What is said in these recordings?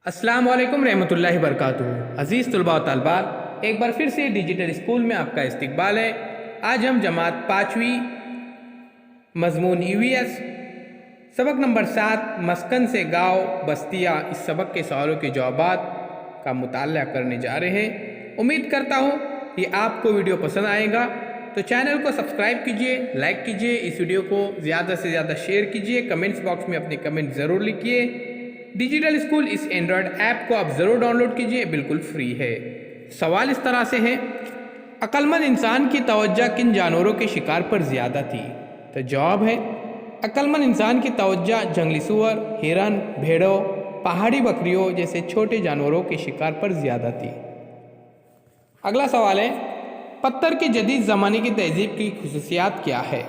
अस्सलाम वालेकुम रहमतुल्लाहि वबरकातुहू। अज़ीज़ तलबा व तालिबात, एक बार फिर से डिजिटल स्कूल में आपका इस्तकबाल है। आज हम जमात 5वीं मज़मून ईवीएस सबक नंबर 7 मस्कन से गाँव बस्तियाँ, इस सबक के सवालों के जवाबात का मुताला करने जा रहे हैं। उम्मीद करता हूँ कि आपको वीडियो पसंद आएगा, तो चैनल को सब्सक्राइब कीजिए, लाइक कीजिए, इस वीडियो को ज़्यादा से ज़्यादा शेयर कीजिए, कमेंट्स बॉक्स में अपने कमेंट ज़रूर लिखिए। डिजिटल स्कूल इस एंड्रॉयड ऐप को आप ज़रूर डाउनलोड कीजिए, बिल्कुल फ्री है। सवाल इस तरह से है, अक्लमंद इंसान की तवज्जो किन जानवरों के शिकार पर ज़्यादा थी? तो जवाब है, अक्लमंद इंसान की तवज्जो जंगली सूअर, हिरन, भेड़ों, पहाड़ी बकरियों जैसे छोटे जानवरों के शिकार पर ज़्यादा थी। अगला सवाल है, पत्थर की जदीद ज़माने की तहज़ीब की खुसूसियात क्या है?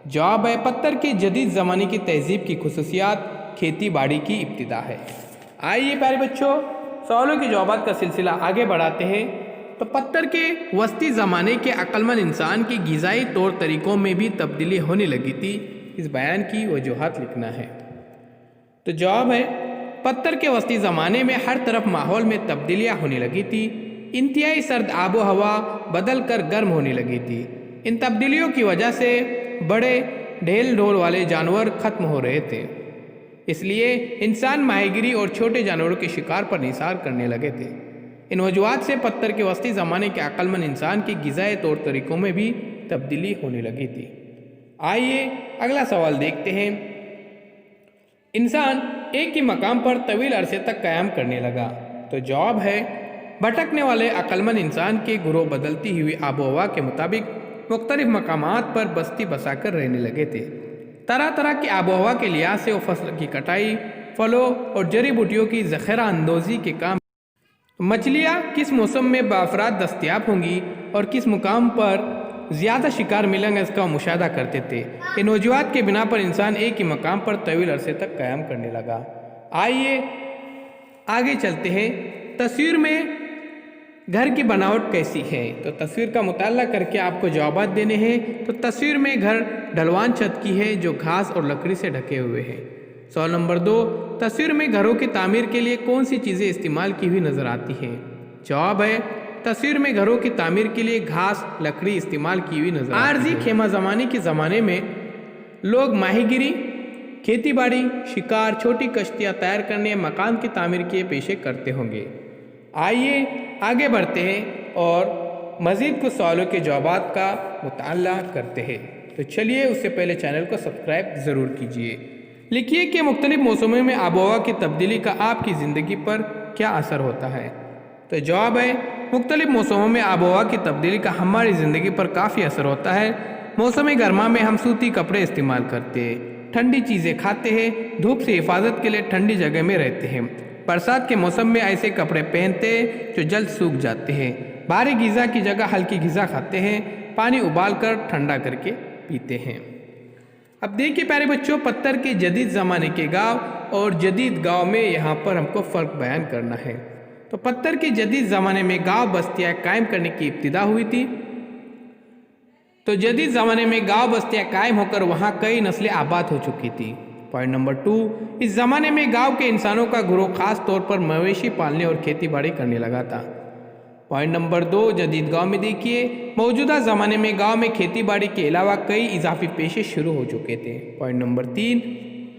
जवाब है, पत्थर की जदीद ज़माने की तहज़ीब की खुसूसियात खेती बाड़ी की इब्तिदा है। आइए प्यारे बच्चों, सवालों के जवाबात का सिलसिला आगे बढ़ाते हैं। तो पत्थर के वस्ती ज़माने के अक्लमंद इंसान की ग़िज़ाई तौर तरीक़ों में भी तब्दीली होने लगी थी, इस बयान की वजूहात लिखना है। तो जवाब है, पत्थर के वस्ती ज़माने में हर तरफ माहौल में तब्दीलियाँ होने लगी थी। इंतहाई सर्द आबो हवा बदल कर गर्म होने लगी थी। इन तब्दीलियों की वजह से बड़े ढेल ढोल वाले जानवर ख़त्म हो रहे थे, इसलिए इंसान माहीगिरी और छोटे जानवरों के शिकार पर निसार करने लगे थे। इन वजूहात से पत्थर के वस्ती ज़माने के अक्लमंद इंसान की ग़िज़ाई तौर तरीक़ों में भी तब्दीली होने लगी थी। आइए अगला सवाल देखते हैं। इंसान एक ही मकाम पर तवील अरसे तक क़याम करने लगा। तो जवाब है, भटकने वाले अक्लमंद इंसान के गुरोह बदलती हुई आबो हवा के मुताबिक मुख्तलिफ मकामात पर बस्ती बसाकर रहने लगे थे। तरह तरह की आबो हवा के लिहाज से वो फसल की कटाई, फलों और जड़ी बूटियों की ज़ख़ीरा अंदोज़ी के काम, मछलियाँ किस मौसम में बाफरात दस्तयाब होंगी और किस मुकाम पर ज़्यादा शिकार मिलेंगे, इसका मुशाहदा करते थे। इन वजूहात के बिना पर इंसान एक ही मकाम पर तवील अरसे तक क़याम करने लगा। आइए आगे चलते हैं। तस्वीर में घर की बनावट कैसी है? तो तस्वीर का मुताला करके आपको जवाबात देने हैं। तो तस्वीर में घर ढलवान छत की है जो घास और लकड़ी से ढके हुए हैं। सवाल नंबर 2, तस्वीर में घरों की तामीर के लिए कौन सी चीज़ें इस्तेमाल की हुई नज़र आती हैं? जवाब है, तस्वीर में घरों की तामीर के लिए घास लकड़ी इस्तेमाल की हुई नजर आती है। आरजी खेमा ज़माने के ज़माने में लोग माहीगिरी, खेती बाड़ी, शिकार, छोटी कश्तियाँ तैयार करने, मकान की तामीर के पेशे करते होंगे। आइए आगे बढ़ते हैं और मज़ीद कुछ सवालों के जवाबात का मुताला करते हैं। तो चलिए, उससे पहले चैनल को सब्सक्राइब ज़रूर कीजिए। लिखिए कि मुख्तलिफ मौसमों में आबोहवा की तब्दीली का आपकी ज़िंदगी पर क्या असर होता है? तो जवाब है, मुख्तलिफ मौसमों में आबोहवा की तब्दीली का हमारी ज़िंदगी पर काफ़ी असर होता है। मौसम गर्मा में हम सूती कपड़े इस्तेमाल करते हैं, ठंडी चीज़ें खाते हैं, धूप से हिफाजत के लिए ठंडी जगह में रहते हैं। बरसात के मौसम में ऐसे कपड़े पहनते हैं जो जल्द सूख जाते हैं। भारी ग़िज़ा की जगह हल्की ग़िज़ा खाते हैं, पानी उबाल कर ठंडा करके पीते हैं। अब देखिए प्यारे बच्चों, पत्थर के जदीद ज़माने के गांव और जदीद गांव में यहाँ पर हमको फ़र्क बयान करना है। तो पत्थर के जदीद ज़माने में गांव बस्तियाँ कायम करने की इब्तिदा हुई थी। तो जदीद ज़माने में गांव बस्तियाँ कायम होकर वहाँ कई नस्लें आबाद हो चुकी थी। पॉइंट नंबर 2, इस ज़माने में गांव के इंसानों का गुरोह ख़ास तौर पर मवेशी पालने और खेती बाड़ी करने लगा था। पॉइंट नंबर 2, जदीद गांव में देखिए, मौजूदा ज़माने में गांव में खेती बाड़ी के अलावा कई इजाफी पेशे शुरू हो चुके थे। पॉइंट नंबर 3,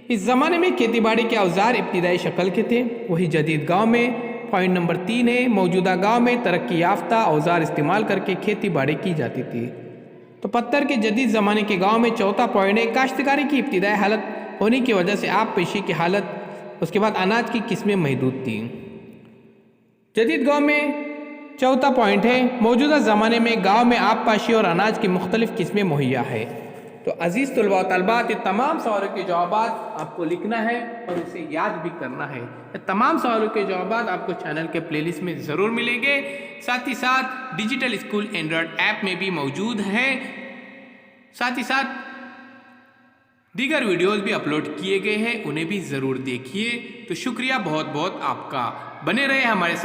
इस ज़माने में खेती बाड़ी के औजार इब्तिदाई शक्ल के थे, वही जदीद गाँव में। पॉइंट नंबर 3 है, मौजूदा गाँव में तरक्की याफ्ता औजार इस्तेमाल करके खेती बाड़ी की जाती थी। तो पत्थर के जदीद ज़माने के गाँव में चौथा पॉइंट है, काश्तकारी की इब्तिदाई हालत होने की वजह से आप पेशी की हालत, उसके बाद अनाज की किस्में महदूद थी। जदीद गाँव में चौथा पॉइंट है, मौजूदा ज़माने में गांव में आब पाशी और अनाज की मुख्तलिफ किस्में मुहैया है। तो अज़ीज़ तलबा व तालिबात, ये तमाम सवालों के जवाबात आपको लिखना है और उसे याद भी करना है। ये तमाम सवालों के जवाबात आपको चैनल के प्लेलिस्ट में ज़रूर मिलेंगे। साथ ही साथ डिजिटल स्कूल एंड्रॉयड ऐप में भी मौजूद है। साथ ही साथ दीगर वीडियोज़ भी अपलोड किए गए हैं, उन्हें भी ज़रूर देखिए। तो शुक्रिया बहुत बहुत आपका, बने रहे हमारे साथ।